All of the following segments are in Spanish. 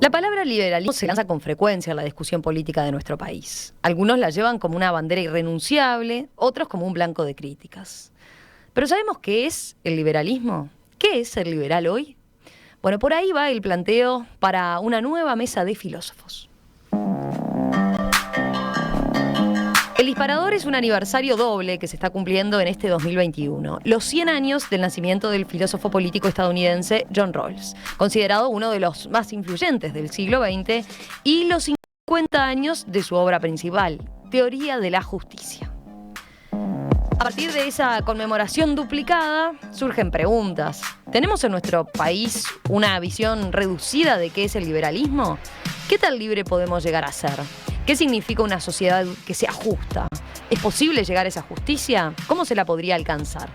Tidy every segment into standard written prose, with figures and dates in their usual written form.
La palabra liberalismo se lanza con frecuencia en la discusión política de nuestro país. Algunos la llevan como una bandera irrenunciable, otros como un blanco de críticas. Pero ¿sabemos qué es el liberalismo? ¿Qué es ser liberal hoy? Bueno, por ahí va el planteo para una nueva mesa de filósofos. El disparador es un aniversario doble que se está cumpliendo en este 2021. Los 100 años del nacimiento del filósofo político estadounidense John Rawls, considerado uno de los más influyentes del siglo XX, y los 50 años de su obra principal, Teoría de la Justicia. A partir de esa conmemoración duplicada, surgen preguntas. ¿Tenemos en nuestro país una visión reducida de qué es el liberalismo? ¿Qué tan libre podemos llegar a ser? ¿Qué significa una sociedad que sea justa? ¿Es posible llegar a esa justicia? ¿Cómo se la podría alcanzar?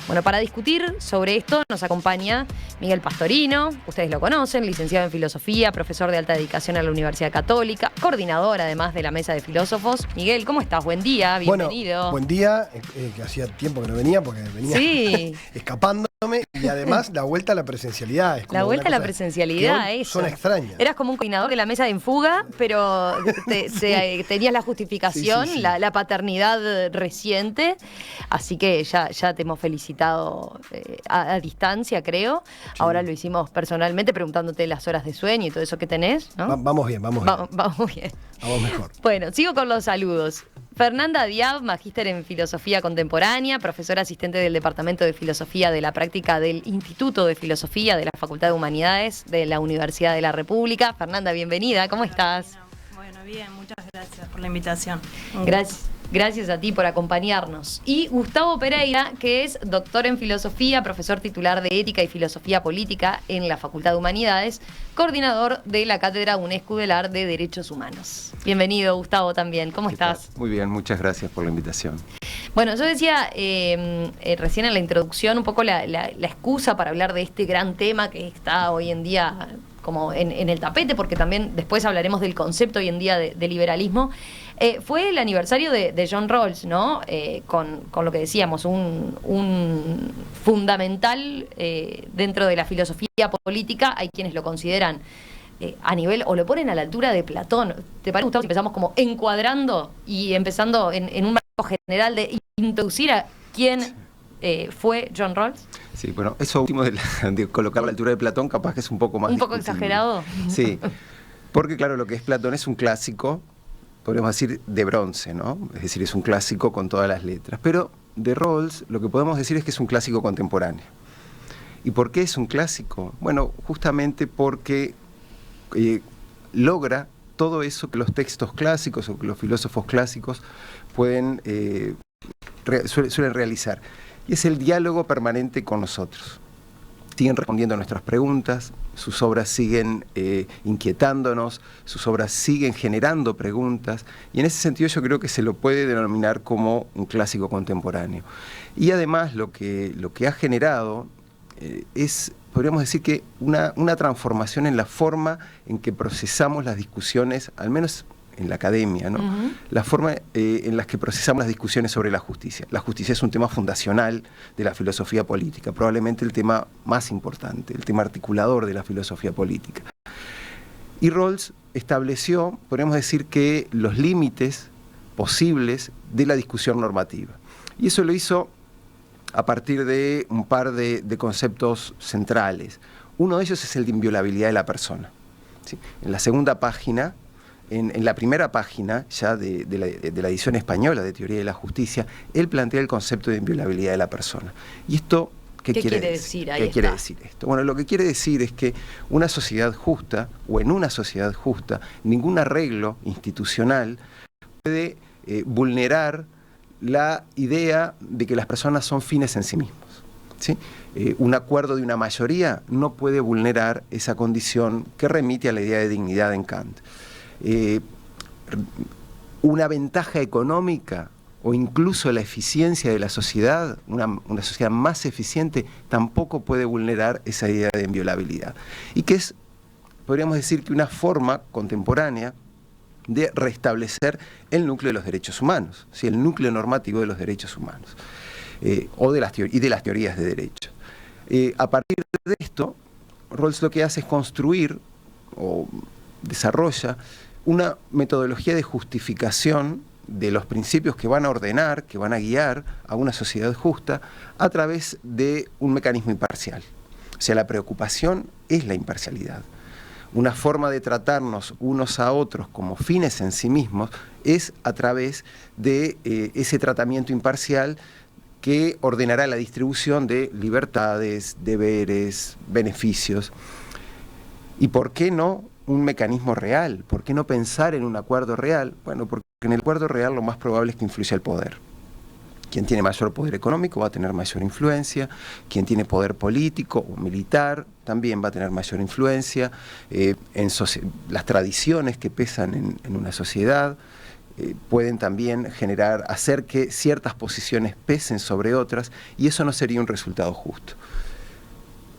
Bueno, para discutir sobre esto nos acompaña Miguel Pastorino, ustedes lo conocen, licenciado en Filosofía, profesor de alta dedicación a la Universidad Católica, coordinador además de la Mesa de Filósofos. Miguel, ¿cómo estás? Buen día, bienvenido. Bueno, buen día, que hacía tiempo que no venía porque venía escapándome, y además la vuelta a la presencialidad. La vuelta a la presencialidad, eso. Son extrañas. Eras como un coordinador de la Mesa de Infuga, pero tenías la justificación, sí. La paternidad reciente, así que ya te hemos felicitado a distancia, creo. Sí. Ahora lo hicimos personalmente preguntándote las horas de sueño y todo eso que tenés, ¿no? Vamos bien. Vamos bien. Vamos mejor. Bueno, sigo con los saludos. Fernanda Diab, magíster en Filosofía Contemporánea, profesora asistente del Departamento de Filosofía de la Práctica del Instituto de Filosofía de la Facultad de Humanidades de la Universidad de la República. Fernanda, bienvenida, ¿cómo estás? Bueno, bien, muchas gracias por la invitación. Gracias a ti por acompañarnos. Y Gustavo Pereira, que es doctor en Filosofía, profesor titular de Ética y Filosofía Política en la Facultad de Humanidades, coordinador de la Cátedra UNESCUDELAR de Derechos Humanos. Bienvenido, Gustavo, también. ¿Cómo estás? Muy bien, muchas gracias por la invitación. Bueno, yo decía recién en la introducción un poco la excusa para hablar de este gran tema que está hoy en día como en el tapete, porque también después hablaremos del concepto hoy en día de liberalismo. Fue el aniversario de John Rawls, ¿no? Con lo que decíamos, un fundamental dentro de la filosofía política. Hay quienes lo consideran a nivel, o lo ponen a la altura de Platón. ¿Te parece, Gustavo, si empezamos como encuadrando y empezando en un marco general de introducir a quién fue John Rawls? Sí, bueno, eso último de colocar a la altura de Platón capaz que es un poco más ¿Un poco exagerado? Sí, porque claro, lo que es Platón es un clásico, podríamos decir, de bronce, ¿no? Es decir, es un clásico con todas las letras. Pero de Rawls lo que podemos decir es que es un clásico contemporáneo. ¿Y por qué es un clásico? Bueno, justamente porque logra todo eso que los textos clásicos o que los filósofos clásicos suelen realizar. Y es el diálogo permanente con nosotros. Siguen respondiendo a nuestras preguntas, sus obras siguen inquietándonos, sus obras siguen generando preguntas, y en ese sentido yo creo que se lo puede denominar como un clásico contemporáneo. Y además lo que ha generado es, podríamos decir que una transformación en la forma en que procesamos las discusiones, al menos en la academia, ¿no? Uh-huh. La forma en la que procesamos las discusiones sobre la justicia. La justicia es un tema fundacional de la filosofía política, probablemente el tema más importante, el tema articulador de la filosofía política. Y Rawls estableció, podríamos decir, que los límites posibles de la discusión normativa. Y eso lo hizo a partir de un par de conceptos centrales. Uno de ellos es el de inviolabilidad de la persona. ¿Sí? En la segunda página, en la primera página ya de la edición española de Teoría de la Justicia, él plantea el concepto de inviolabilidad de la persona. ¿Y esto qué quiere decir? ¿Qué quiere decir esto? Bueno, lo que quiere decir es que una sociedad justa, o en una sociedad justa, ningún arreglo institucional puede vulnerar la idea de que las personas son fines en sí mismos. ¿Sí? Un acuerdo de una mayoría no puede vulnerar esa condición que remite a la idea de dignidad en Kant. Una ventaja económica o incluso la eficiencia de la sociedad, una sociedad más eficiente, tampoco puede vulnerar esa idea de inviolabilidad. Y que es, podríamos decir, que una forma contemporánea de restablecer el núcleo de los derechos humanos, ¿sí? El núcleo normativo de los derechos humanos, y de las teorías de derecho. A partir de esto, Rawls lo que hace es construir o desarrolla una metodología de justificación de los principios que van a ordenar, que van a guiar a una sociedad justa a través de un mecanismo imparcial. O sea, la preocupación es la imparcialidad. Una forma de tratarnos unos a otros como fines en sí mismos es a través de ese tratamiento imparcial que ordenará la distribución de libertades, deberes, beneficios. ¿Y por qué no un mecanismo real? ¿Por qué no pensar en un acuerdo real? Bueno, porque en el acuerdo real lo más probable es que influya el poder. Quien tiene mayor poder económico va a tener mayor influencia, quien tiene poder político o militar también va a tener mayor influencia, las tradiciones que pesan en una sociedad pueden también hacer que ciertas posiciones pesen sobre otras, y eso no sería un resultado justo.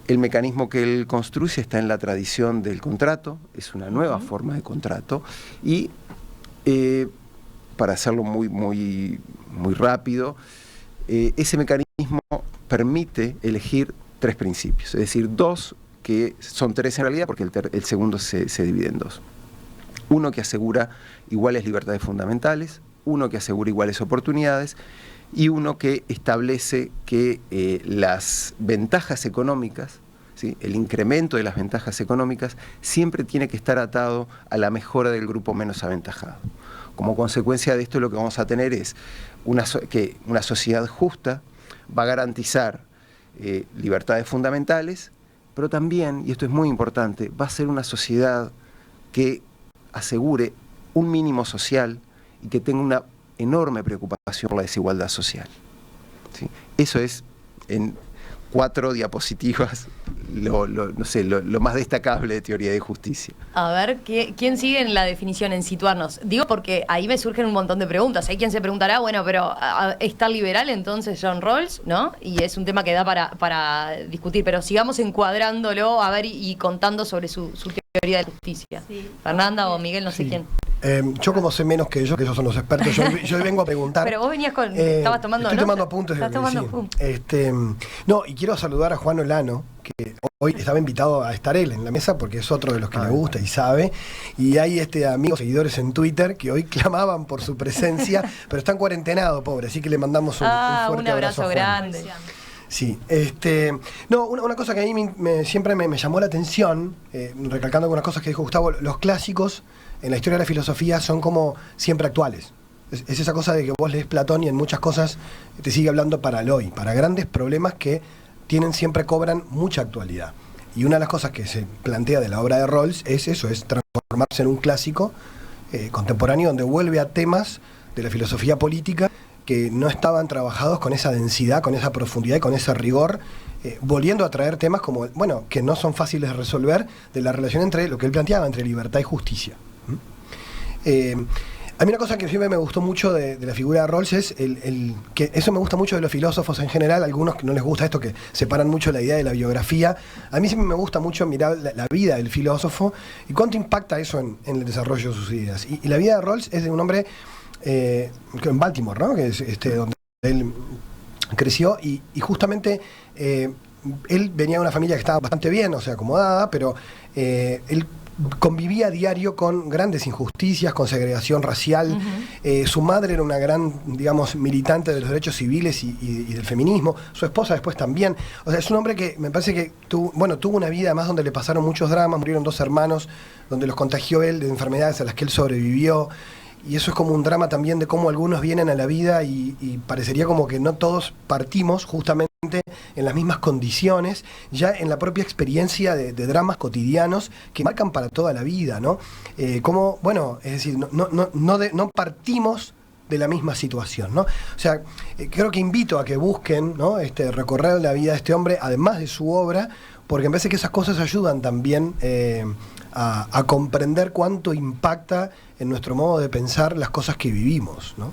El mecanismo que él construye está en la tradición del contrato, es una nueva forma de contrato, y para hacerlo muy rápido, ese mecanismo permite elegir 3 principios, es decir, 2 que son 3 en realidad, porque el segundo se divide en 2. Uno que asegura iguales libertades fundamentales, uno que asegura iguales oportunidades, y uno que establece que las ventajas económicas, ¿sí?, el incremento de las ventajas económicas siempre tiene que estar atado a la mejora del grupo menos aventajado. Como consecuencia de esto, lo que vamos a tener es que una sociedad justa va a garantizar libertades fundamentales, pero también, y esto es muy importante, va a ser una sociedad que asegure un mínimo social y que tenga una enorme preocupación por la desigualdad social. ¿Sí? Eso es, en 4 diapositivas, lo más destacable de teoría de justicia. A ver, ¿quién sigue en la definición, en situarnos? Digo porque ahí me surgen un montón de preguntas. Hay quien se preguntará, bueno, pero ¿está liberal entonces John Rawls? ¿No? Y es un tema que da para discutir, pero sigamos encuadrándolo, a ver, y contando sobre su teoría de justicia. Sí. Fernanda o Miguel, no sé quién. Yo como sé menos que ellos son los expertos, yo vengo a preguntar. Pero vos venías estabas tomando Estoy tomando apuntes. Estás tomando apuntes. No, y quiero saludar a Juan Olano, que hoy estaba invitado a estar él en la mesa, porque es otro de los que le gusta y sabe. Y hay amigos, seguidores en Twitter, que hoy clamaban por su presencia, pero están cuarentenados, pobre, así que le mandamos un fuerte abrazo grande. Sí, no, una cosa que a mí siempre me llamó la atención, recalcando algunas cosas que dijo Gustavo, los clásicos en la historia de la filosofía son como siempre actuales. Es esa cosa de que vos lees Platón y en muchas cosas te sigue hablando para el hoy, para grandes problemas que siempre cobran mucha actualidad. Y una de las cosas que se plantea de la obra de Rawls es eso, es transformarse en un clásico contemporáneo donde vuelve a temas de la filosofía política que no estaban trabajados con esa densidad, con esa profundidad y con ese rigor, volviendo a traer temas como, bueno, que no son fáciles de resolver, de la relación entre lo que él planteaba, entre libertad y justicia. A mí una cosa que siempre me gustó mucho de la figura de Rawls es que eso me gusta mucho de los filósofos en general, algunos que no les gusta esto, que separan mucho la idea de la biografía. A mí siempre me gusta mucho mirar la vida del filósofo y cuánto impacta eso en el desarrollo de sus ideas. Y la vida de Rawls es de un hombre en Baltimore, ¿no?, que es donde él creció, y justamente él venía de una familia que estaba bastante bien, o sea, acomodada, pero él convivía a diario con grandes injusticias, con segregación racial. Su madre era una gran, digamos, militante de los derechos civiles y del feminismo. Su esposa después también. O sea, es un hombre que me parece que tuvo una vida además donde le pasaron muchos dramas, murieron 2 hermanos, donde los contagió él de enfermedades a las que él sobrevivió. Y eso es como un drama también de cómo algunos vienen a la vida y parecería como que no todos partimos justamente en las mismas condiciones, ya en la propia experiencia de dramas cotidianos que marcan para toda la vida, ¿no? Como, bueno, es decir, no partimos de la misma situación, ¿no? O sea, creo que invito a que busquen, ¿no?, recorrer la vida de este hombre, además de su obra, porque me parece que esas cosas ayudan también a comprender cuánto impacta en nuestro modo de pensar las cosas que vivimos, ¿no?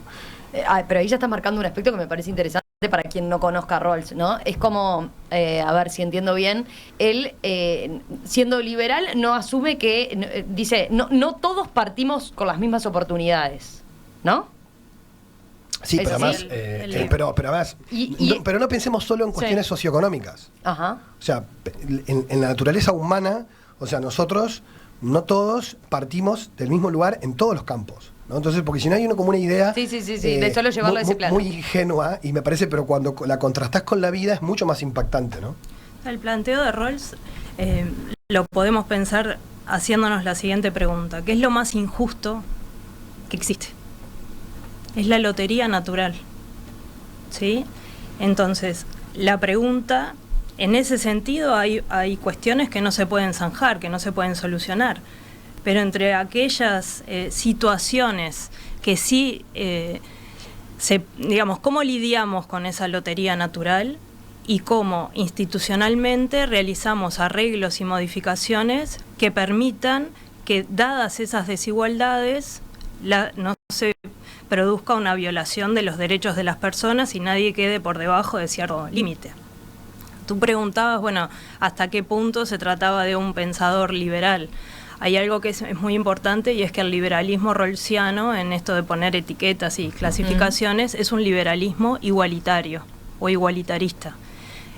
Pero ahí ya está marcando un aspecto que me parece interesante para quien no conozca a Rawls, ¿no? Es como, a ver si entiendo bien, él, siendo liberal, no asume que, dice, no todos partimos con las mismas oportunidades, ¿no? Sí, pero además, pero no pensemos solo en cuestiones socioeconómicas. Ajá. O sea, en la naturaleza humana, o sea, nosotros no todos partimos del mismo lugar en todos los campos, ¿no? Entonces, porque si no hay uno como una idea Sí, de solo llevarlo a ese plano. muy ingenua, y me parece, pero cuando la contrastás con la vida es mucho más impactante, ¿no? El planteo de Rawls lo podemos pensar haciéndonos la siguiente pregunta: ¿qué es lo más injusto que existe? Es la lotería natural, ¿sí? Entonces, la pregunta, en ese sentido hay cuestiones que no se pueden zanjar, que no se pueden solucionar, pero entre aquellas situaciones que sí, digamos, ¿cómo lidiamos con esa lotería natural? Y cómo institucionalmente realizamos arreglos y modificaciones que permitan que, dadas esas desigualdades, no se produzca una violación de los derechos de las personas y nadie quede por debajo de cierto límite. Tú preguntabas, bueno, ¿hasta qué punto se trataba de un pensador liberal? Hay algo que es muy importante, y es que el liberalismo rawlsiano, en esto de poner etiquetas y clasificaciones, es un liberalismo igualitario o igualitarista.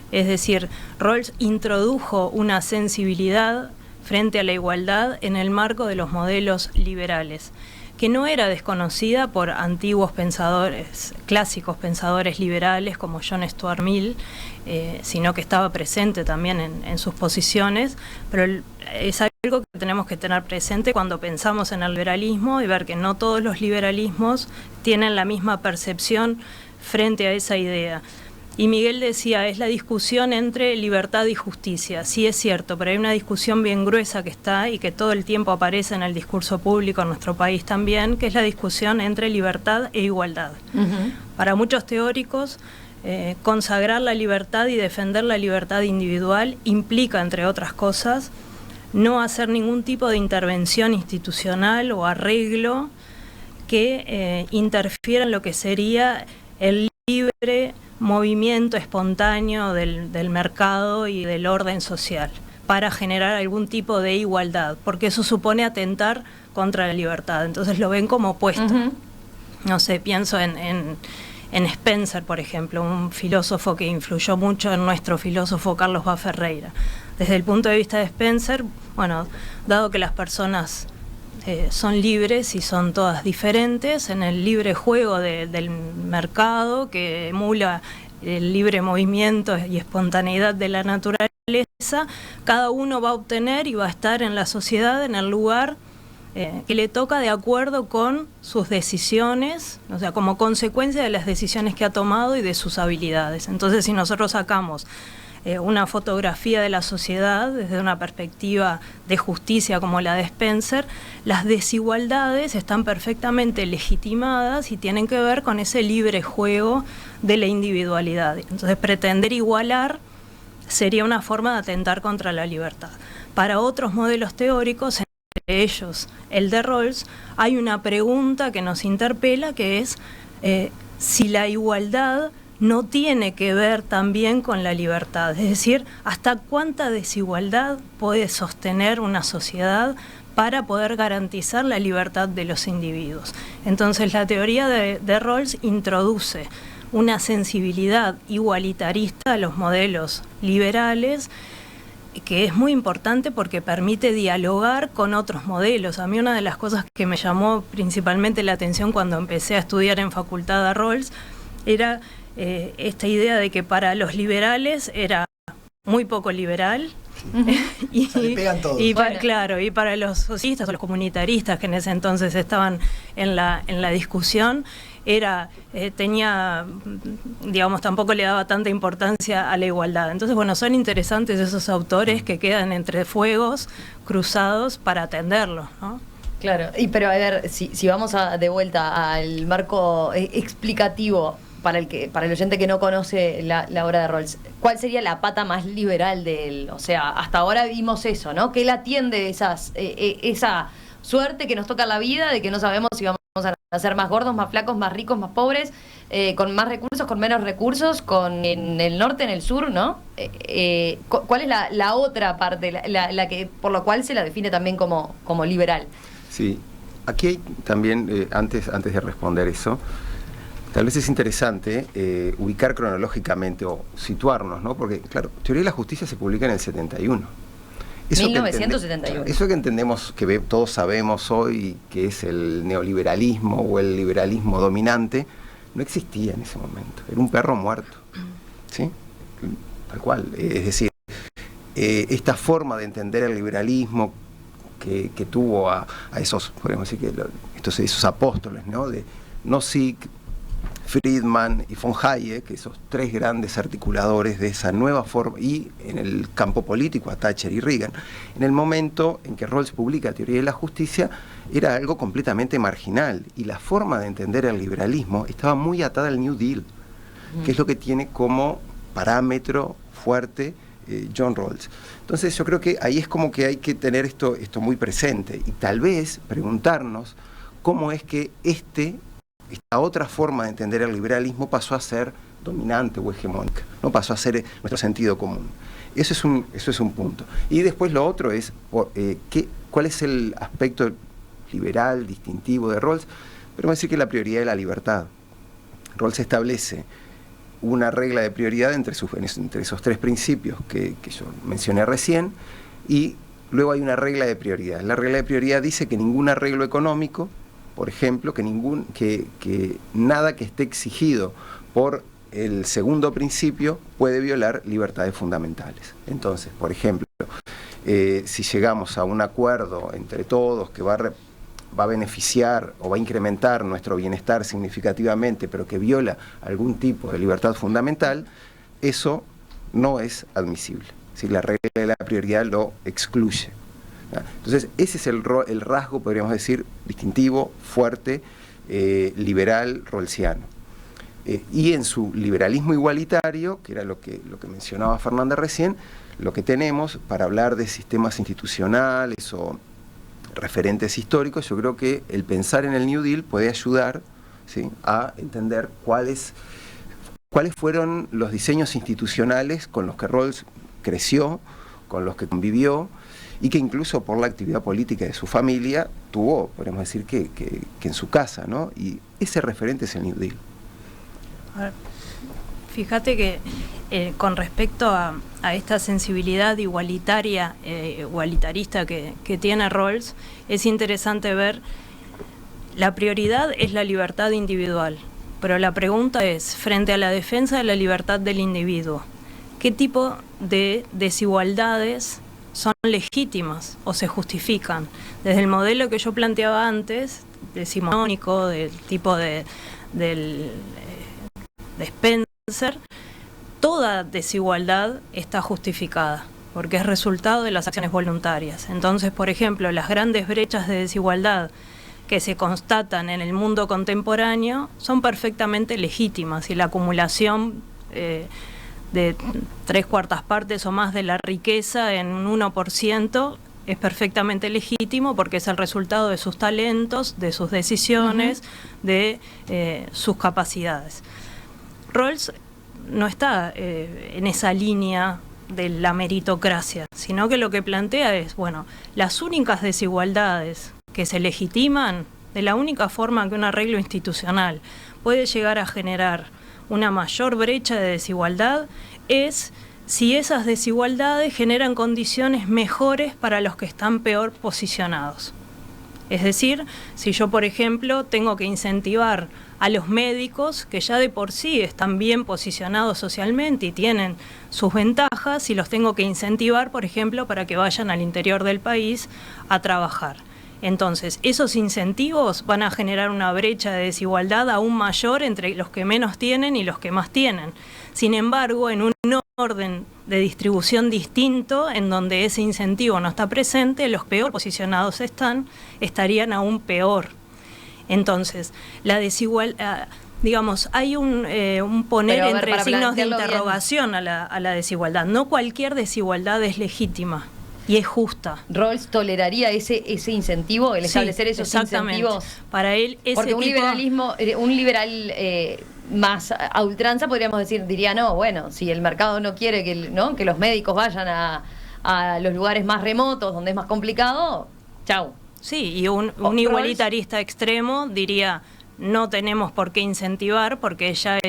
Es decir, Rawls introdujo una sensibilidad frente a la igualdad en el marco de los modelos liberales, que no era desconocida por antiguos pensadores, clásicos pensadores liberales como John Stuart Mill, sino que estaba presente también en sus posiciones, pero es algo que tenemos que tener presente cuando pensamos en el liberalismo, y ver que no todos los liberalismos tienen la misma percepción frente a esa idea. Y Miguel decía, es la discusión entre libertad y justicia. Sí, es cierto, pero hay una discusión bien gruesa que está y que todo el tiempo aparece en el discurso público en nuestro país también, que es la discusión entre libertad e igualdad. Para muchos teóricos, consagrar la libertad y defender la libertad individual implica, entre otras cosas, no hacer ningún tipo de intervención institucional o arreglo que interfiera en lo que sería el libre movimiento espontáneo del mercado y del orden social para generar algún tipo de igualdad, porque eso supone atentar contra la libertad. Entonces lo ven como opuesto. No sé, pienso en Spencer, por ejemplo, un filósofo que influyó mucho en nuestro filósofo Carlos Bá Ferreira. Desde el punto de vista de Spencer, bueno, dado que las personas son libres y son todas diferentes, en el libre juego del mercado que emula el libre movimiento y espontaneidad de la naturaleza, cada uno va a obtener y va a estar en la sociedad, en el lugar que le toca de acuerdo con sus decisiones, o sea, como consecuencia de las decisiones que ha tomado y de sus habilidades. Entonces, si nosotros sacamos una fotografía de la sociedad desde una perspectiva de justicia como la de Spencer, las desigualdades están perfectamente legitimadas y tienen que ver con ese libre juego de la individualidad. Entonces, pretender igualar sería una forma de atentar contra la libertad. Para otros modelos teóricos, entre ellos el de Rawls, hay una pregunta que nos interpela, que es si la igualdad no tiene que ver también con la libertad, es decir, hasta cuánta desigualdad puede sostener una sociedad para poder garantizar la libertad de los individuos. Entonces, la teoría de Rawls introduce una sensibilidad igualitarista a los modelos liberales, que es muy importante porque permite dialogar con otros modelos. A mí una de las cosas que me llamó principalmente la atención cuando empecé a estudiar en facultad a Rawls era esta idea de que para los liberales era muy poco liberal, y claro, y para los socialistas o los comunitaristas que en ese entonces estaban en la discusión, tenía, digamos, tampoco le daba tanta importancia a la igualdad. Entonces, bueno, son interesantes esos autores que quedan entre fuegos cruzados para atenderlos, ¿no? Claro, pero a ver, si vamos de vuelta al marco explicativo para el oyente que no conoce la obra de Rawls, ¿cuál sería la pata más liberal de él? O sea, hasta ahora vimos eso, ¿no? Que él atiende esa suerte que nos toca en la vida, de que no sabemos si vamos a nacer más gordos, más flacos, más ricos, más pobres, con más recursos, con menos recursos, en el norte, en el sur, ¿no? ¿Cuál es la otra parte, la que por lo cual se la define también como liberal? Sí, aquí hay también, antes de responder eso, tal vez es interesante ubicar cronológicamente o situarnos, ¿no? Porque, claro, Teoría de la Justicia se publica en el 71. 1971. Eso que entendemos, que todos sabemos hoy, que es el neoliberalismo o el liberalismo dominante, no existía en ese momento. Era un perro muerto. ¿Sí? Tal cual. Es decir, esta forma de entender el liberalismo que tuvo a esos, podemos decir que esos apóstoles, ¿no? De Nozick, Friedman y von Hayek, esos tres grandes articuladores de esa nueva forma, y en el campo político a Thatcher y Reagan. En el momento en que Rawls publica Teoría de la Justicia, era algo completamente marginal, y la forma de entender el liberalismo estaba muy atada al New Deal, que es lo que tiene como parámetro fuerte John Rawls. Entonces yo creo que ahí es como que hay que tener esto muy presente, y tal vez preguntarnos cómo es que esta otra forma de entender el liberalismo pasó a ser dominante o hegemónica, no pasó a ser nuestro sentido común. Eso es un punto. Y después lo otro es, ¿cuál es el aspecto liberal, distintivo de Rawls? Pero vamos a decir que la prioridad es la libertad. Rawls establece una regla de prioridad entre esos tres principios que yo mencioné recién, y luego hay una regla de prioridad. La regla de prioridad dice que ningún arreglo económico, por ejemplo, que nada que esté exigido por el segundo principio puede violar libertades fundamentales. Entonces, por ejemplo, si llegamos a un acuerdo entre todos que va a beneficiar o va a incrementar nuestro bienestar significativamente, pero que viola algún tipo de libertad fundamental, eso no es admisible. Si la regla de la prioridad lo excluye. Entonces, ese es el rasgo, podríamos decir, distintivo, fuerte, liberal, rawlsiano. Y en su liberalismo igualitario, que era lo que mencionaba Fernanda recién, lo que tenemos para hablar de sistemas institucionales o referentes históricos, yo creo que el pensar en el New Deal puede ayudar, ¿sí?, a entender cuáles fueron los diseños institucionales con los que Rawls creció, con los que convivió, y que incluso por la actividad política de su familia tuvo, podemos decir, que en su casa, ¿no? Y ese referente es el New Deal. A ver, fíjate que con respecto a esta sensibilidad igualitarista que tiene Rawls, es interesante ver, la prioridad es la libertad individual, pero la pregunta es, frente a la defensa de la libertad del individuo, ¿qué tipo de desigualdades son legítimas o se justifican? Desde el modelo que yo planteaba antes, decimonónico, del tipo de Spencer, toda desigualdad está justificada, porque es resultado de las acciones voluntarias. Entonces, por ejemplo, las grandes brechas de desigualdad que se constatan en el mundo contemporáneo son perfectamente legítimas, y la acumulación de 3/4 partes o más de la riqueza en un 1% es perfectamente legítimo, porque es el resultado de sus talentos, de sus decisiones, de sus capacidades. Rawls no está en esa línea de la meritocracia, sino que lo que plantea es, bueno, las únicas desigualdades que se legitiman, de la única forma que un arreglo institucional puede llegar a generar una mayor brecha de desigualdad, es si esas desigualdades generan condiciones mejores para los que están peor posicionados. Es decir, si yo, por ejemplo, tengo que incentivar a los médicos, que ya de por sí están bien posicionados socialmente y tienen sus ventajas, y los tengo que incentivar, por ejemplo, para que vayan al interior del país a trabajar. Entonces, esos incentivos van a generar una brecha de desigualdad aún mayor entre los que menos tienen y los que más tienen. Sin embargo, en un orden de distribución distinto, en donde ese incentivo no está presente, los peor posicionados estarían aún peor. Entonces, la desigualdad, digamos, hay un poner entre signos de interrogación a la desigualdad. No cualquier desigualdad es legítima y es justa. ¿Rawls toleraría ese incentivo, el establecer esos incentivos? Para él, porque un liberal más a ultranza, podríamos diría, no, bueno, si el mercado no quiere que los médicos vayan a los lugares más remotos, donde es más complicado, chau. Sí, y un igualitarista extremo diría, no tenemos por qué incentivar, porque ya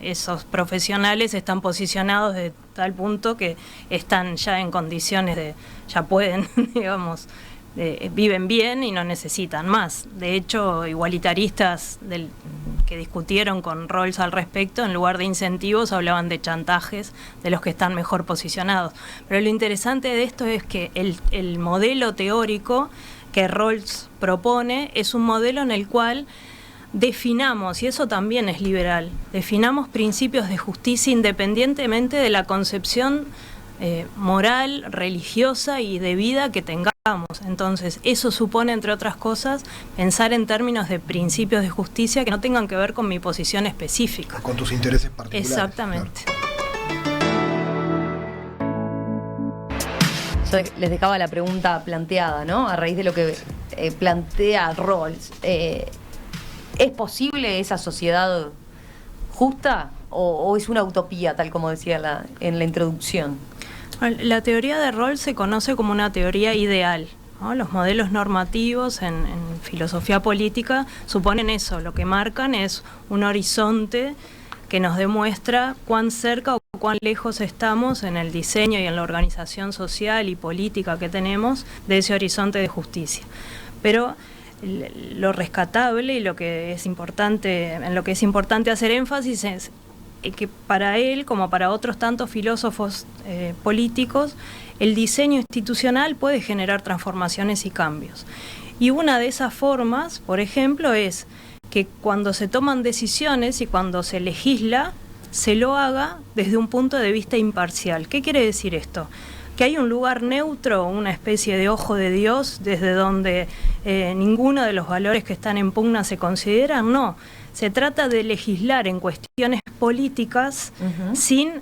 esos profesionales están posicionados de tal punto que están ya en condiciones de, ya pueden, digamos, viven bien y no necesitan más. De hecho, igualitaristas que discutieron con Rawls al respecto, en lugar de incentivos, hablaban de chantajes de los que están mejor posicionados. Pero lo interesante de esto es que el modelo teórico que Rawls propone es un modelo en el cual definamos, y eso también es liberal, definamos principios de justicia independientemente de la concepción moral, religiosa y de vida que tengamos. Entonces, eso supone, entre otras cosas, pensar en términos de principios de justicia que no tengan que ver con mi posición específica. Con tus intereses particulares. Exactamente. Yo les dejaba la pregunta planteada, ¿no? A raíz de lo que plantea Rawls. ¿Es posible esa sociedad justa o es una utopía, tal como decía en la introducción? La teoría de Rawls se conoce como una teoría ideal, ¿no? Los modelos normativos en filosofía política suponen eso, lo que marcan es un horizonte que nos demuestra cuán cerca o cuán lejos estamos en el diseño y en la organización social y política que tenemos de ese horizonte de justicia. Pero lo rescatable y lo que es importante, en lo que es importante hacer énfasis es que para él, como para otros tantos filósofos políticos, el diseño institucional puede generar transformaciones y cambios. Y una de esas formas, por ejemplo, es que cuando se toman decisiones y cuando se legisla, se lo haga desde un punto de vista imparcial. ¿Qué quiere decir esto? Que hay un lugar neutro, una especie de ojo de Dios, desde donde ninguno de los valores que están en pugna se consideran, no. Se trata de legislar en cuestiones políticas sin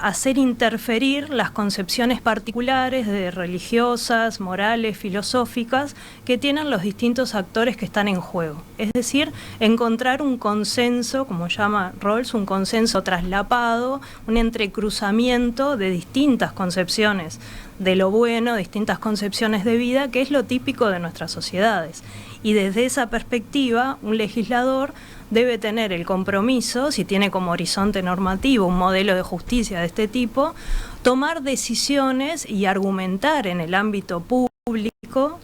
hacer interferir las concepciones particulares de religiosas, morales, filosóficas que tienen los distintos actores que están en juego. Es decir, encontrar un consenso, como llama Rawls, un consenso traslapado, un entrecruzamiento de distintas concepciones de lo bueno, distintas concepciones de vida, que es lo típico de nuestras sociedades. Y desde esa perspectiva, un legislador debe tener el compromiso, si tiene como horizonte normativo un modelo de justicia de este tipo, tomar decisiones y argumentar en el ámbito público,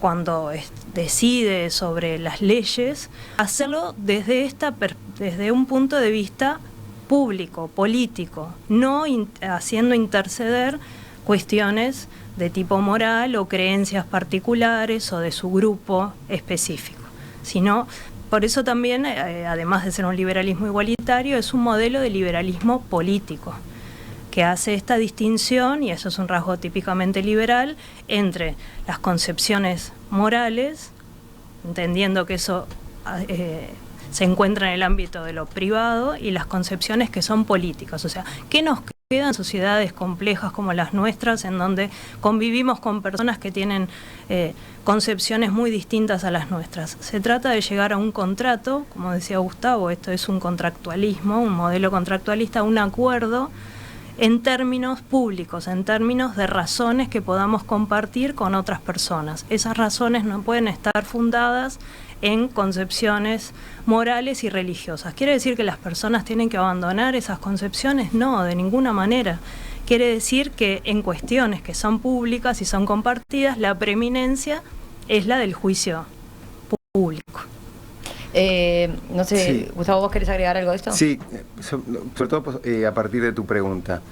cuando decide sobre las leyes, hacerlo desde un punto de vista público, político, no haciendo interceder cuestiones de tipo moral o creencias particulares o de su grupo específico, sino, por eso también, además de ser un liberalismo igualitario, es un modelo de liberalismo político, que hace esta distinción, y eso es un rasgo típicamente liberal, entre las concepciones morales, entendiendo que eso se encuentra en el ámbito de lo privado, y las concepciones que son políticas. O sea, ¿qué nos quedan sociedades complejas como las nuestras, en donde convivimos con personas que tienen concepciones muy distintas a las nuestras? Se trata de llegar a un contrato, como decía Gustavo, esto es un contractualismo, un modelo contractualista, un acuerdo en términos públicos, en términos de razones que podamos compartir con otras personas. Esas razones no pueden estar fundadas en concepciones morales y religiosas. ¿Quiere decir que las personas tienen que abandonar esas concepciones? No, de ninguna manera. Quiere decir que en cuestiones que son públicas y son compartidas, la preeminencia es la del juicio público. No sé, Sí. Gustavo, ¿vos querés agregar algo de esto? Sí, sobre todo a partir de tu pregunta,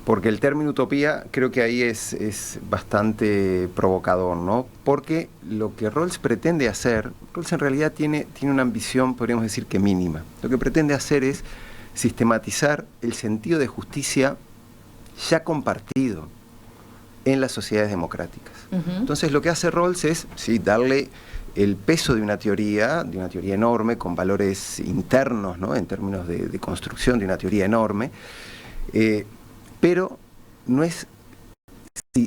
porque el término utopía creo que ahí es bastante provocador, ¿no? Porque lo que Rawls pretende hacer, Rawls en realidad tiene una ambición, podríamos decir que mínima. Lo que pretende hacer es sistematizar el sentido de justicia ya compartido en las sociedades democráticas. Entonces lo que hace Rawls es darle el peso de una teoría enorme, con valores internos, ¿no? En términos de construcción de una teoría enorme, pero no es,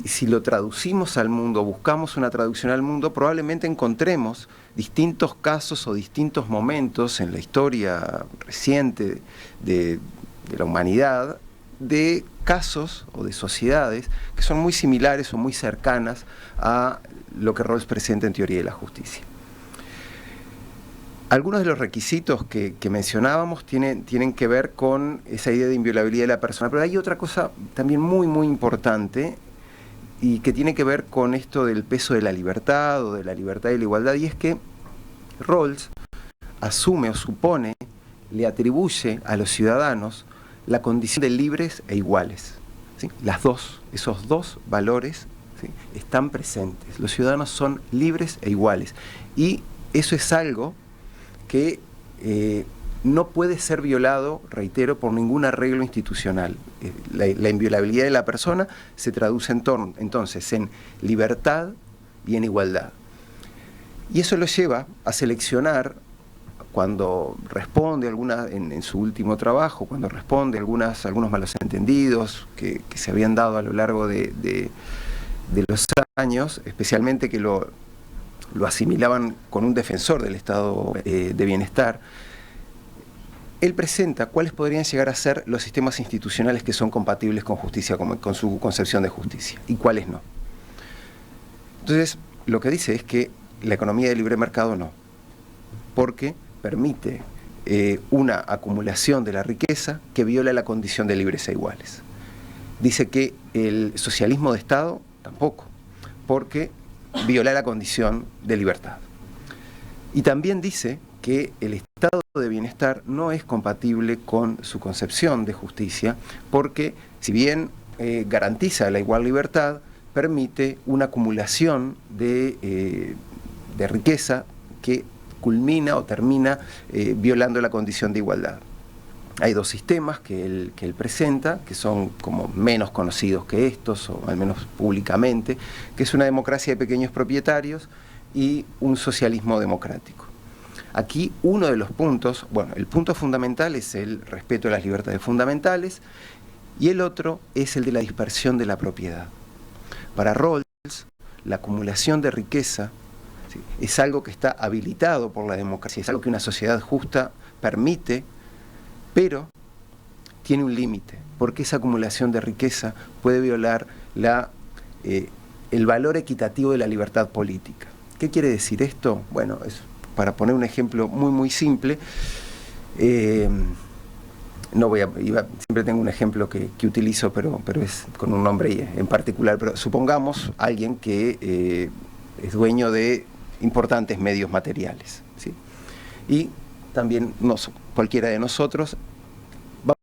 si lo traducimos al mundo, buscamos una traducción al mundo, probablemente encontremos distintos casos o distintos momentos en la historia reciente de la humanidad, de casos o de sociedades que son muy similares o muy cercanas a lo que Rawls presenta en Teoría de la Justicia. Algunos de los requisitos que mencionábamos tienen que ver con esa idea de inviolabilidad de la persona, pero hay otra cosa también muy importante y que tiene que ver con esto del peso de la libertad o de la libertad y la igualdad, y es que Rawls asume o supone, le atribuye a los ciudadanos la condición de libres e iguales, ¿sí? Esos dos valores, ¿sí?, están presentes. Los ciudadanos son libres e iguales, y eso es algo que no puede ser violado, reitero, por ningún arreglo institucional. La inviolabilidad de la persona se traduce entonces en libertad y en igualdad. Y eso lo lleva a seleccionar, cuando responde en su último trabajo, cuando responde algunos malos entendidos que se habían dado a lo largo de los años, especialmente que lo asimilaban con un defensor del estado de bienestar, él presenta cuáles podrían llegar a ser los sistemas institucionales que son compatibles con justicia, con su concepción de justicia, y cuáles no. Entonces, lo que dice es que la economía de libre mercado no, porque permite una acumulación de la riqueza que viola la condición de libres e iguales. Dice que el socialismo de Estado tampoco, porque viola la condición de libertad. Y también dice que el estado de bienestar no es compatible con su concepción de justicia, porque si bien garantiza la igual libertad, permite una acumulación de riqueza que culmina o termina violando la condición de igualdad. Hay dos sistemas que él presenta, que son como menos conocidos que estos, o al menos públicamente, que es una democracia de pequeños propietarios y un socialismo democrático. Aquí uno de los puntos, el punto fundamental es el respeto a las libertades fundamentales, y el otro es el de la dispersión de la propiedad. Para Rawls, la acumulación de riqueza, ¿sí?, es algo que está habilitado por la democracia, es algo que una sociedad justa permite, pero tiene un límite, porque esa acumulación de riqueza puede violar el valor equitativo de la libertad política. ¿Qué quiere decir esto? Bueno, para poner un ejemplo muy simple, siempre tengo un ejemplo que utilizo, pero es con un nombre en particular, pero supongamos alguien que es dueño de importantes medios materiales, ¿sí?, y también cualquiera de nosotros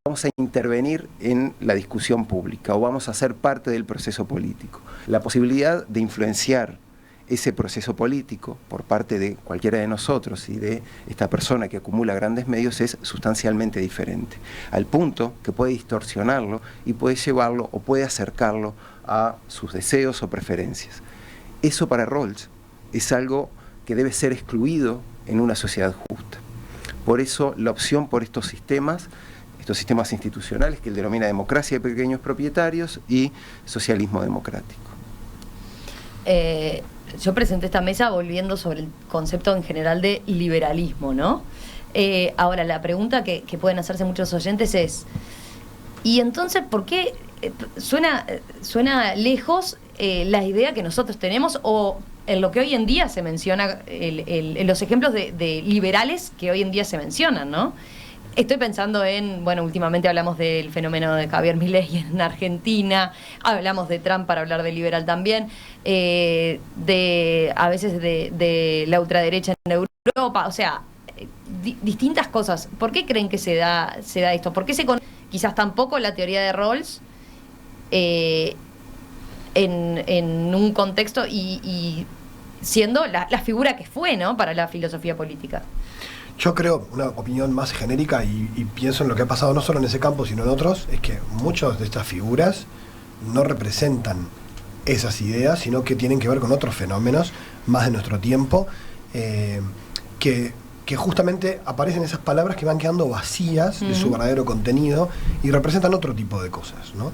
vamos a intervenir en la discusión pública o vamos a ser parte del proceso político. La posibilidad de influenciar ese proceso político por parte de cualquiera de nosotros y de esta persona que acumula grandes medios es sustancialmente diferente, al punto que puede distorsionarlo y puede llevarlo o puede acercarlo a sus deseos o preferencias. Eso para Rawls es algo que debe ser excluido en una sociedad justa. Por eso la opción por estos sistemas institucionales que él denomina democracia de pequeños propietarios y socialismo democrático. Yo presenté esta mesa volviendo sobre el concepto en general de liberalismo, ¿no? Ahora, la pregunta que pueden hacerse muchos oyentes es, ¿y entonces por qué suena lejos la idea que nosotros tenemos o en lo que hoy en día se menciona, en los ejemplos de liberales que hoy en día se mencionan, ¿no? Estoy pensando últimamente hablamos del fenómeno de Javier Milei en Argentina, hablamos de Trump para hablar de liberal también, a veces de la ultraderecha en Europa, o sea, distintas cosas. ¿Por qué creen que se da esto? ¿Por qué quizás tampoco la teoría de Rawls en un contexto y siendo la figura que fue, ¿no?, para la filosofía política? Yo creo, una opinión más genérica, y pienso en lo que ha pasado no solo en ese campo, sino en otros, es que muchas de estas figuras no representan esas ideas, sino que tienen que ver con otros fenómenos más de nuestro tiempo, que justamente aparecen esas palabras que van quedando vacías de su verdadero contenido y representan otro tipo de cosas, ¿no?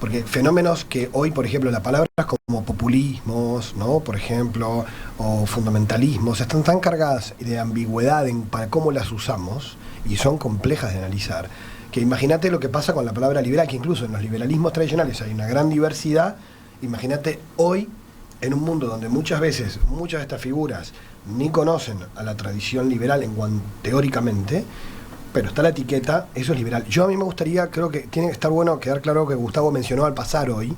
Porque fenómenos que hoy, por ejemplo, las palabras como populismos, ¿no?, por ejemplo, o fundamentalismos, están tan cargadas de ambigüedad para cómo las usamos y son complejas de analizar, que imagínate lo que pasa con la palabra liberal, que incluso en los liberalismos tradicionales hay una gran diversidad. Imagínate hoy, en un mundo donde muchas veces, muchas de estas figuras ni conocen a la tradición liberal teóricamente, pero está la etiqueta, eso es liberal. Yo a mí me gustaría, creo que tiene que estar bueno quedar claro que Gustavo mencionó al pasar hoy,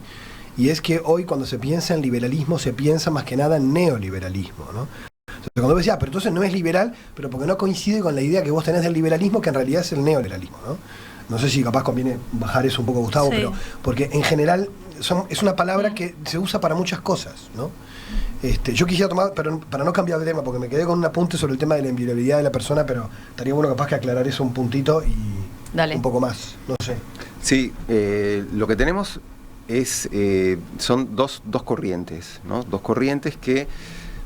y es que hoy cuando se piensa en liberalismo se piensa más que nada en neoliberalismo, ¿no? Entonces, cuando vos decías, pero entonces no es liberal, pero porque no coincide con la idea que vos tenés del liberalismo, que en realidad es el neoliberalismo, ¿no? No sé si capaz conviene bajar eso un poco, Gustavo, Sí. pero porque en general es una palabra que se usa para muchas cosas, ¿no? Yo quisiera tomar, pero para no cambiar de tema, porque me quedé con un apunte sobre el tema de la inviolabilidad de la persona, pero estaría bueno capaz que aclarar eso un puntito y Dale. un poco más, no sé. Sí, lo que tenemos son dos corrientes, ¿no? Dos corrientes que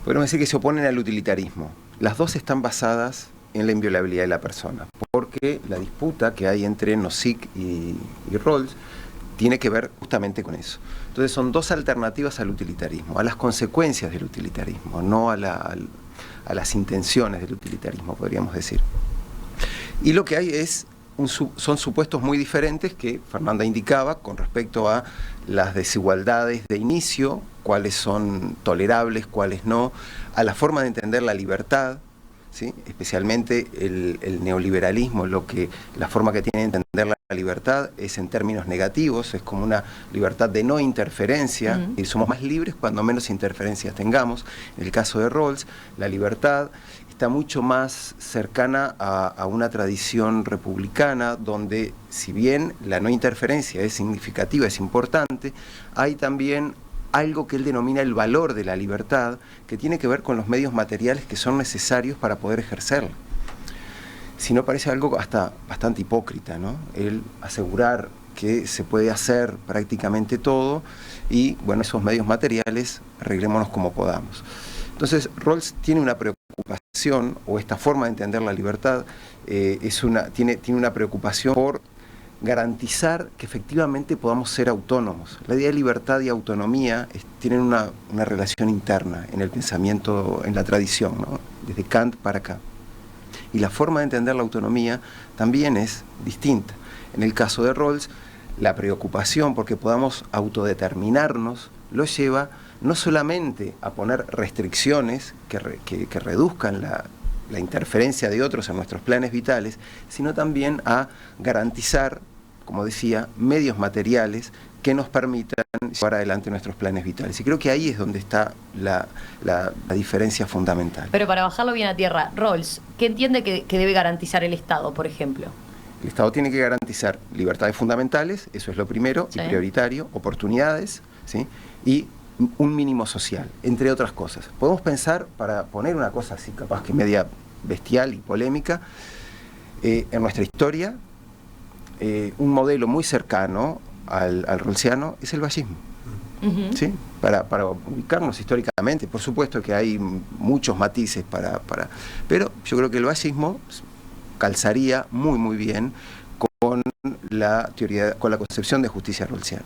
podemos decir que se oponen al utilitarismo. Las dos están basadas en la inviolabilidad de la persona, porque la disputa que hay entre Nozick y Rawls tiene que ver justamente con eso. Entonces son dos alternativas al utilitarismo, a las consecuencias del utilitarismo, no a las intenciones del utilitarismo, podríamos decir. Y lo que hay es son supuestos muy diferentes que Fernanda indicaba con respecto a las desigualdades de inicio, cuáles son tolerables, cuáles no, a la forma de entender la libertad, ¿sí? Especialmente el neoliberalismo, la forma que tiene de entender la libertad es en términos negativos, es como una libertad de no interferencia, y somos más libres cuando menos interferencias tengamos. En el caso de Rawls, la libertad está mucho más cercana a una tradición republicana, donde si bien la no interferencia es significativa, es importante, hay también algo que él denomina el valor de la libertad, que tiene que ver con los medios materiales que son necesarios para poder ejercerla. Si no, parece algo hasta bastante hipócrita, ¿no? El asegurar que se puede hacer prácticamente todo y, bueno, esos medios materiales arreglémonos como podamos. Entonces, Rawls tiene una preocupación, o esta forma de entender la libertad, tiene una preocupación por garantizar que efectivamente podamos ser autónomos. La idea de libertad y autonomía tienen una relación interna en el pensamiento, en la tradición, ¿no? Desde Kant para acá. Y la forma de entender la autonomía también es distinta. En el caso de Rawls, la preocupación porque podamos autodeterminarnos lo lleva no solamente a poner restricciones que reduzcan la interferencia de otros en nuestros planes vitales, sino también a garantizar, como decía, medios materiales que nos permitan llevar adelante nuestros planes vitales. Y creo que ahí es donde está la diferencia fundamental. Pero para bajarlo bien a tierra, Rawls, ¿qué entiende que debe garantizar el Estado, por ejemplo? El Estado tiene que garantizar libertades fundamentales, eso es lo primero, Sí. y prioritario, oportunidades, ¿sí? Y un mínimo social, entre otras cosas. Podemos pensar, para poner una cosa así capaz que media bestial y polémica, en nuestra historia, un modelo muy cercano al rawlsiano es el vallismo. ¿Sí? Para ubicarnos históricamente, por supuesto que hay muchos matices pero yo creo que el vallismo calzaría muy muy bien con la teoría, con la concepción de justicia rawlsiana.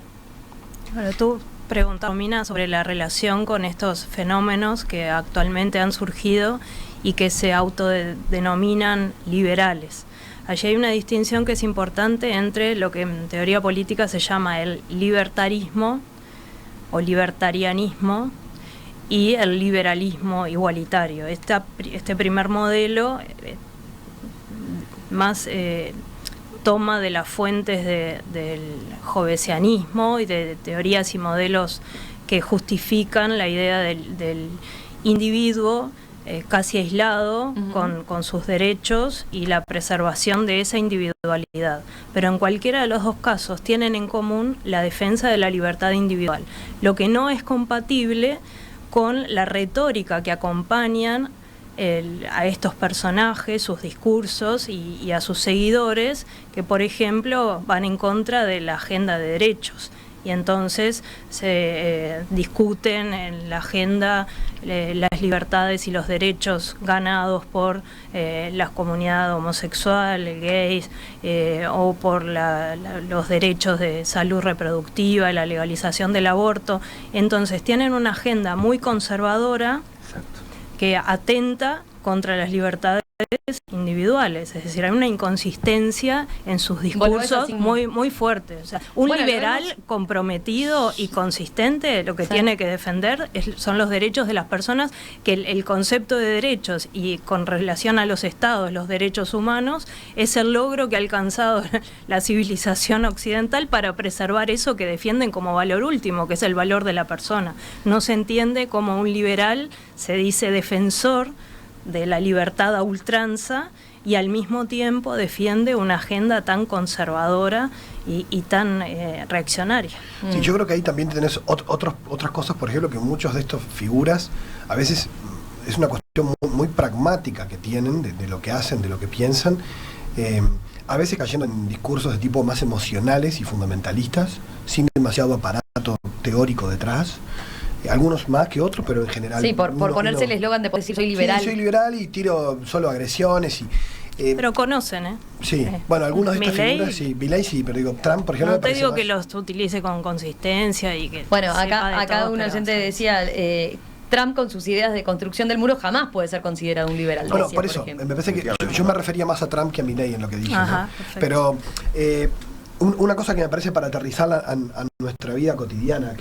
Bueno, tú preguntabas, Mina, sobre la relación con estos fenómenos que actualmente han surgido y que se autodenominan liberales. Allí hay una distinción que es importante entre lo que en teoría política se llama el libertarismo o libertarianismo y el liberalismo igualitario. Este primer modelo más toma de las fuentes del hobbesianismo y de teorías y modelos que justifican la idea del individuo casi aislado, con sus derechos y la preservación de esa individualidad. Pero en cualquiera de los dos casos tienen en común la defensa de la libertad individual, lo que no es compatible con la retórica que acompañan a estos personajes, sus discursos y a sus seguidores, que por ejemplo van en contra de la agenda de derechos. Y entonces se discuten en la agenda las libertades y los derechos ganados por la comunidad homosexual, gays, o por los derechos de salud reproductiva, la legalización del aborto. Entonces tienen una agenda muy conservadora. Exacto. Que atenta contra las libertades individuales, es decir, hay una inconsistencia en sus discursos muy fuerte. O sea, un liberal comprometido y consistente lo que tiene que defender son los derechos de las personas, que el concepto de derechos y con relación a los estados, los derechos humanos, es el logro que ha alcanzado la civilización occidental para preservar eso que defienden como valor último, que es el valor de la persona. No se entiende cómo un liberal se dice defensor de la libertad a ultranza y al mismo tiempo defiende una agenda tan conservadora y tan reaccionaria. Sí, yo creo que ahí también tenés otras cosas, por ejemplo, que muchas de estas figuras a veces es una cuestión muy pragmática que tienen de lo que hacen, de lo que piensan, a veces cayendo en discursos de tipo más emocionales y fundamentalistas, sin demasiado aparato teórico detrás. Algunos más que otros, pero en general... Sí, por ponerse el eslogan de decir soy liberal. Sí, soy liberal y tiro solo agresiones. Pero conocen, ¿eh? Sí, bueno, algunos de estas figuras, sí, Milei sí, pero digo, Trump, por ejemplo... No te digo que los utilice con consistencia y que... Bueno, acá un oyente decía... Trump con sus ideas de construcción del muro jamás puede ser considerado un liberal. Bueno, por eso, me parece que yo me refería más a Trump que a Milei en lo que dije. Ajá, ¿no? Pero una cosa que me parece para aterrizarla a nuestra vida cotidiana,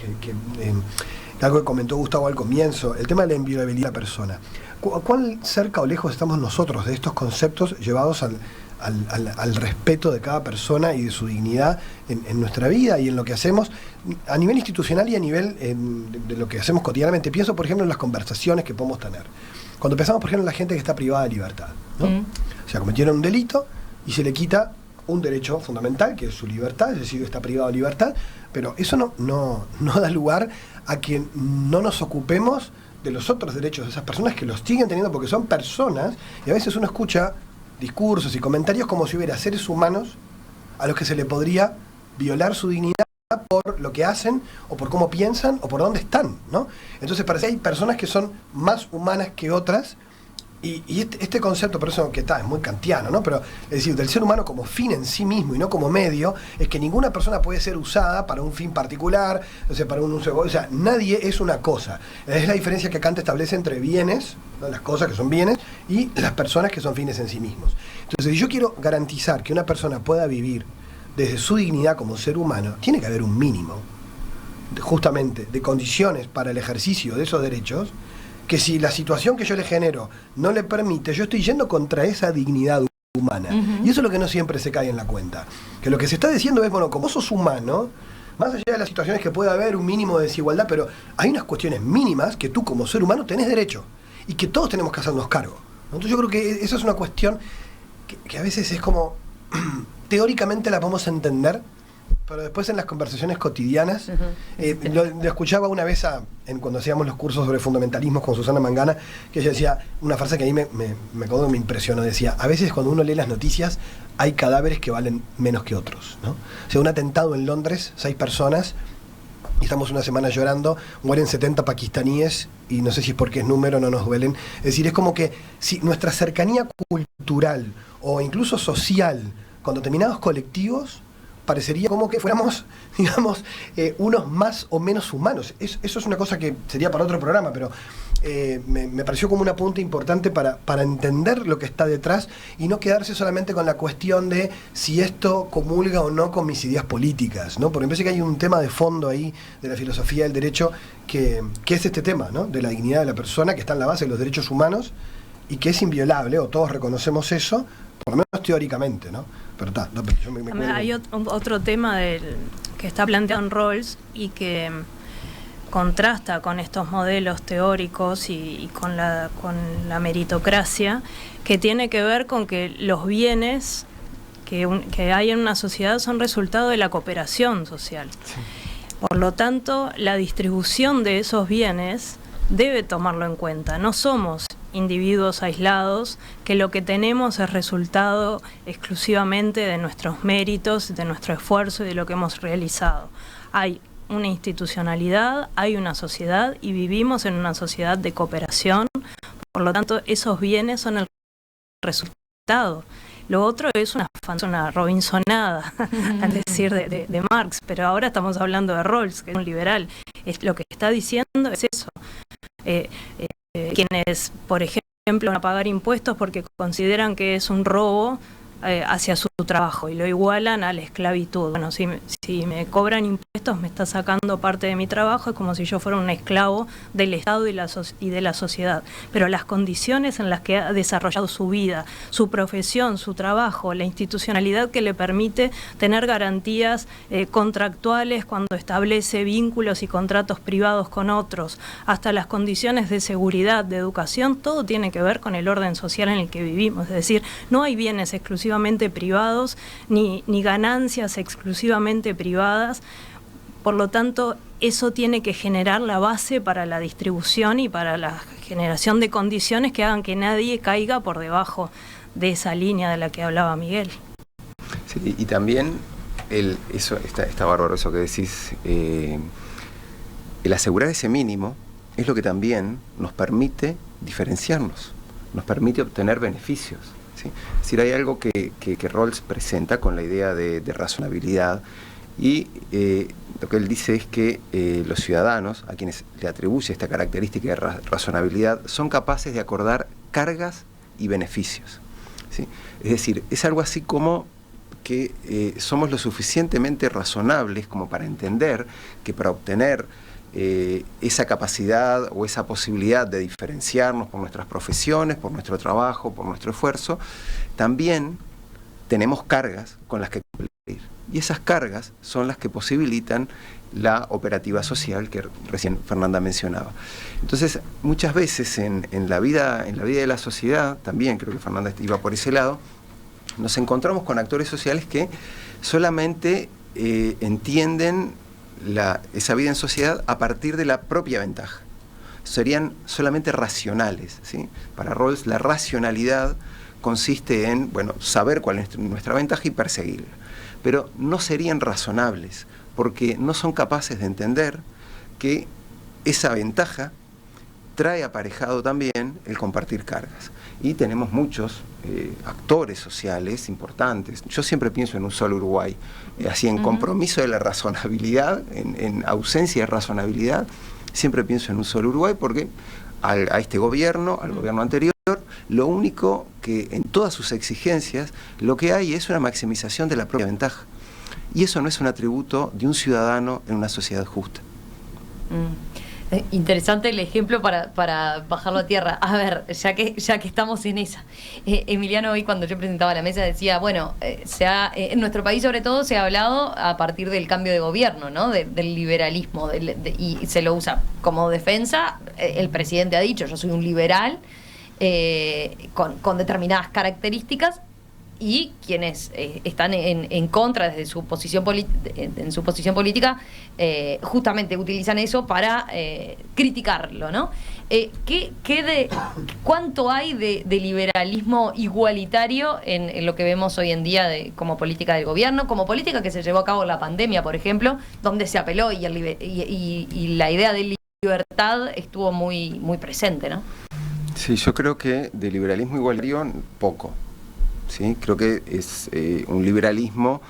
algo que comentó Gustavo al comienzo, el tema de la inviolabilidad de la persona. ¿Cuán cerca o lejos estamos nosotros de estos conceptos llevados al respeto de cada persona y de su dignidad en nuestra vida y en lo que hacemos a nivel institucional y a nivel de lo que hacemos cotidianamente? Pienso, por ejemplo, en las conversaciones que podemos tener. Cuando pensamos, por ejemplo, en la gente que está privada de libertad, ¿no? O sea, cometieron un delito y se le quita un derecho fundamental, que es su libertad, es decir, está privado de libertad, pero eso no da lugar a que no nos ocupemos de los otros derechos de esas personas que los siguen teniendo porque son personas, y a veces uno escucha discursos y comentarios como si hubiera seres humanos a los que se le podría violar su dignidad por lo que hacen, o por cómo piensan, o por dónde están, ¿no? Entonces parece que hay personas que son más humanas que otras, y este concepto, por eso que es muy kantiano, ¿no? Pero es decir, del ser humano como fin en sí mismo y no como medio, es que ninguna persona puede ser usada para un fin particular, o sea, para un uso, o sea, nadie es una cosa. Es la diferencia que Kant establece entre bienes, ¿no? Las cosas que son bienes, y las personas que son fines en sí mismos. Entonces, si yo quiero garantizar que una persona pueda vivir desde su dignidad como ser humano, tiene que haber un mínimo, justamente, de condiciones para el ejercicio de esos derechos, que si la situación que yo le genero no le permite, yo estoy yendo contra esa dignidad humana. Y eso es lo que no siempre se cae en la cuenta. Que lo que se está diciendo es, bueno, como sos humano, más allá de las situaciones que puede haber un mínimo de desigualdad, pero hay unas cuestiones mínimas que tú como ser humano tenés derecho y que todos tenemos que hacernos cargo. Entonces yo creo que esa es una cuestión que a veces es como, teóricamente la podemos entender, pero después en las conversaciones cotidianas, lo escuchaba una vez cuando hacíamos los cursos sobre fundamentalismos con Susana Mangana, que ella decía una frase que a mí me impresionó, decía, a veces cuando uno lee las noticias hay cadáveres que valen menos que otros, ¿no? O sea, un atentado en Londres, 6 personas, y estamos una semana llorando, mueren 70 pakistaníes, y no sé si es porque es número, no nos duelen. Es decir, es como que si nuestra cercanía cultural o incluso social con determinados colectivos parecería como que fuéramos, digamos, unos más o menos humanos. Eso es una cosa que sería para otro programa, pero me pareció como un apunte importante para entender lo que está detrás y no quedarse solamente con la cuestión de si esto comulga o no con mis ideas políticas, ¿no? Porque me parece que hay un tema de fondo ahí de la filosofía del derecho que es este tema, ¿no? De la dignidad de la persona, que está en la base de los derechos humanos y que es inviolable, o todos reconocemos eso, por lo menos teóricamente, ¿no? Pero hay otro tema que está planteado en Rawls y que contrasta con estos modelos teóricos y con la meritocracia, que tiene que ver con que los bienes que hay en una sociedad son resultado de la cooperación social. Sí. Por lo tanto, la distribución de esos bienes debe tomarlo en cuenta. No somos individuos aislados, que lo que tenemos es resultado exclusivamente de nuestros méritos, de nuestro esfuerzo y de lo que hemos realizado. Hay una institucionalidad, hay una sociedad y vivimos en una sociedad de cooperación, por lo tanto esos bienes son el resultado. Lo otro es una Robinsonada, al decir de Marx, pero ahora estamos hablando de Rawls, que es un liberal. Lo que está diciendo es eso. Quienes, por ejemplo, ejemplo, a pagar impuestos porque consideran que es un robo hacia su trabajo y lo igualan a la esclavitud. Bueno, si me cobran impuestos, me está sacando parte de mi trabajo, es como si yo fuera un esclavo del Estado y de la sociedad. Pero las condiciones en las que ha desarrollado su vida, su profesión, su trabajo, la institucionalidad que le permite tener garantías contractuales cuando establece vínculos y contratos privados con otros, hasta las condiciones de seguridad, de educación, todo tiene que ver con el orden social en el que vivimos. Es decir, no hay bienes exclusivamente privados ni ganancias exclusivamente privadas. Por lo tanto, eso tiene que generar la base para la distribución y para la generación de condiciones que hagan que nadie caiga por debajo de esa línea de la que hablaba Miguel. Sí, y también eso está bárbaro eso que decís, el asegurar ese mínimo es lo que también nos permite diferenciarnos, nos permite obtener beneficios. ¿Sí? Es decir, hay algo que Rawls presenta con la idea de razonabilidad, y lo que él dice es que los ciudadanos, a quienes le atribuye esta característica de razonabilidad, son capaces de acordar cargas y beneficios. ¿Sí? Es decir, es algo así como que somos lo suficientemente razonables como para entender que para obtener esa capacidad o esa posibilidad de diferenciarnos por nuestras profesiones, por nuestro trabajo, por nuestro esfuerzo, también tenemos cargas con las que cumplir. Y esas cargas son las que posibilitan la operativa social que recién Fernanda mencionaba. Entonces, muchas veces en la vida de la sociedad, también creo que Fernanda iba por ese lado, nos encontramos con actores sociales que solamente entienden esa vida en sociedad a partir de la propia ventaja. Serían solamente racionales, ¿sí? Para Rawls, la racionalidad consiste en, saber cuál es nuestra ventaja y perseguirla. Pero no serían razonables, porque no son capaces de entender que esa ventaja trae aparejado también el compartir cargas. Y tenemos muchos actores sociales importantes. Yo siempre pienso en Un Solo Uruguay, así en compromiso de la razonabilidad, en ausencia de razonabilidad, siempre pienso en Un Solo Uruguay, porque a este gobierno, al gobierno anterior, lo único que en todas sus exigencias, lo que hay es una maximización de la propia ventaja. Y eso no es un atributo de un ciudadano en una sociedad justa. Interesante el ejemplo para bajarlo a tierra. A ver, ya que estamos en esa. Emiliano, hoy cuando yo presentaba la mesa decía, en nuestro país sobre todo se ha hablado a partir del cambio de gobierno, ¿no? Del liberalismo, y se lo usa como defensa. El presidente ha dicho, yo soy un liberal con determinadas características, y quienes están en contra desde su posición política justamente utilizan eso para criticarlo, ¿no? ¿Cuánto hay de liberalismo igualitario en lo que vemos hoy en día como política del gobierno, como política que se llevó a cabo en la pandemia, por ejemplo, donde se apeló y la idea de libertad estuvo muy, muy presente, ¿no? Sí, yo creo que de liberalismo igualitario poco. ¿Sí? Creo que es un liberalismo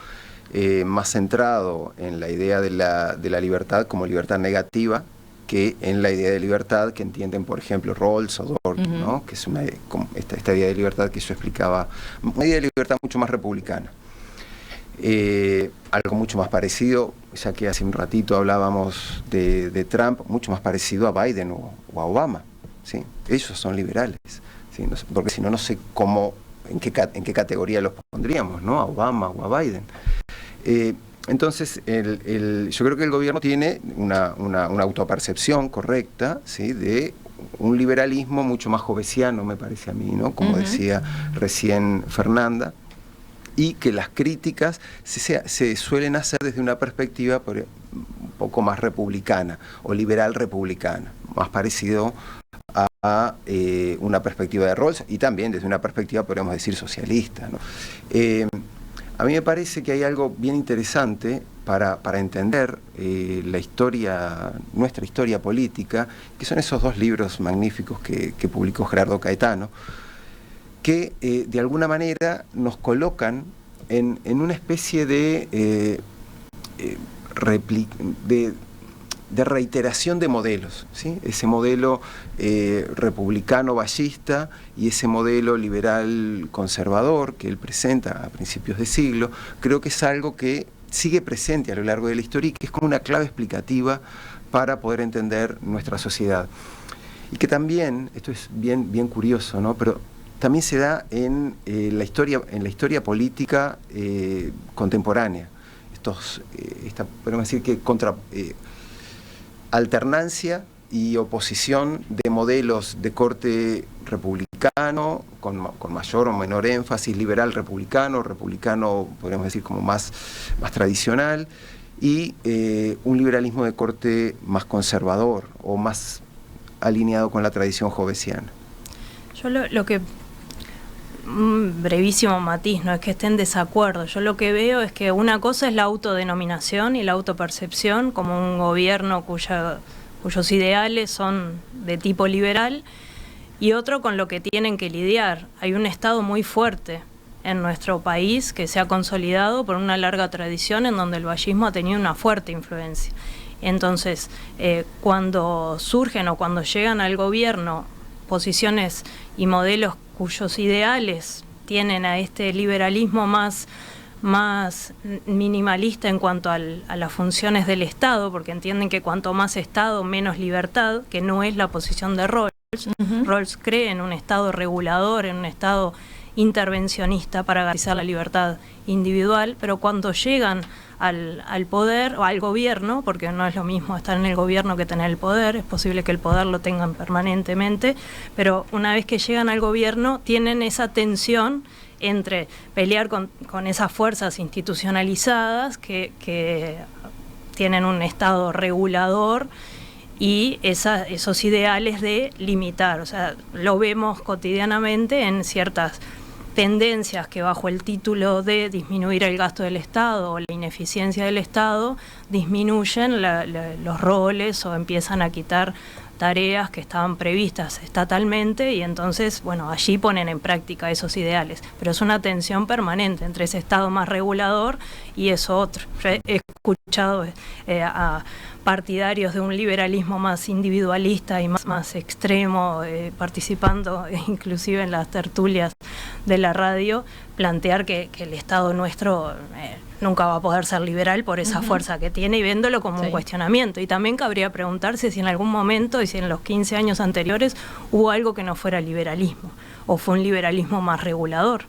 más centrado en la idea de la libertad como libertad negativa que en la idea de libertad que entienden, por ejemplo, Rawls o Dworkin, ¿no? Que es esta idea de libertad que yo explicaba, una idea de libertad mucho más republicana. Algo mucho más parecido, ya que hace un ratito hablábamos de Trump, mucho más parecido a Biden o a Obama, ¿sí? Ellos son liberales, ¿sí? Porque si no, no sé en qué categoría los pondríamos, ¿no? A Obama o a Biden. Entonces, yo creo que el gobierno tiene una autopercepción correcta, ¿sí? De un liberalismo mucho más jovesiano, me parece a mí, ¿no? Como decía recién Fernanda, y que las críticas se suelen hacer desde una perspectiva un poco más republicana o liberal republicana, más parecido a una perspectiva de Rawls, y también desde una perspectiva, podríamos decir, socialista, ¿no? A mí me parece que hay algo bien interesante para entender nuestra historia política, que son esos dos libros magníficos que publicó Gerardo Caetano, que de alguna manera nos colocan en una especie de reiteración de modelos, ¿sí? Ese modelo republicano ballista y ese modelo liberal conservador que él presenta a principios de siglo, creo que es algo que sigue presente a lo largo de la historia y que es como una clave explicativa para poder entender nuestra sociedad. Y que también, esto es bien curioso, ¿no? Pero también se da en la historia política contemporánea. Podemos decir que alternancia y oposición de modelos de corte republicano, con mayor o menor énfasis, liberal republicano, podríamos decir como más tradicional, y un liberalismo de corte más conservador o más alineado con la tradición jovesiana. Yo lo que, un brevísimo matiz, no es que esté en desacuerdo, yo lo que veo es que una cosa es la autodenominación y la autopercepción como un gobierno cuyos ideales son de tipo liberal, y otro con lo que tienen que lidiar. Hay un Estado muy fuerte en nuestro país que se ha consolidado por una larga tradición en donde el vallismo ha tenido una fuerte influencia. Entonces, cuando surgen o cuando llegan al gobierno posiciones y modelos cuyos ideales tienen a este liberalismo más minimalista en cuanto a las funciones del Estado, porque entienden que cuanto más Estado, menos libertad, que no es la posición de Rawls. Rawls cree en un Estado regulador, en un Estado intervencionista para garantizar la libertad individual, pero cuando llegan al poder o al gobierno, porque no es lo mismo estar en el gobierno que tener el poder, es posible que el poder lo tengan permanentemente, pero una vez que llegan al gobierno tienen esa tensión entre pelear con esas fuerzas institucionalizadas que tienen un Estado regulador y esos ideales de limitar. O sea, lo vemos cotidianamente en ciertas tendencias que bajo el título de disminuir el gasto del Estado o la ineficiencia del Estado disminuyen los roles o empiezan a quitar tareas que estaban previstas estatalmente, y entonces, bueno, allí ponen en práctica esos ideales. Pero es una tensión permanente entre ese Estado más regulador y eso otro. Yo he escuchado a partidarios de un liberalismo más individualista y más extremo, participando inclusive en las tertulias de la radio, plantear que el Estado nuestro nunca va a poder ser liberal por esa fuerza que tiene, y viéndolo como un cuestionamiento. Y también cabría preguntarse si en algún momento y si en los 15 años anteriores hubo algo que no fuera liberalismo, o fue un liberalismo más regulador.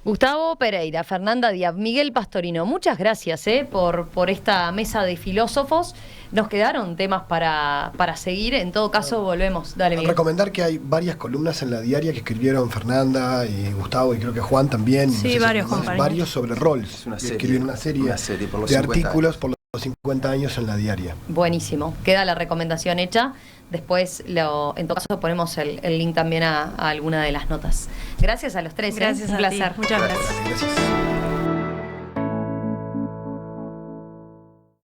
Gustavo Pereira, Fernanda Díaz, Miguel Pastorino, muchas gracias por esta mesa de filósofos. Nos quedaron temas para seguir, en todo caso volvemos. Dale, Miguel. Recomendar que hay varias columnas en la diaria que escribieron Fernanda y Gustavo, y creo que Juan también. Sí, no sé varios sobre Rawls. Escribieron una serie de artículos por los 50 años en la diaria. Buenísimo, queda la recomendación hecha. Después, en todo caso, ponemos el link también a alguna de las notas. Gracias a los tres. Gracias, un placer. Muchas gracias.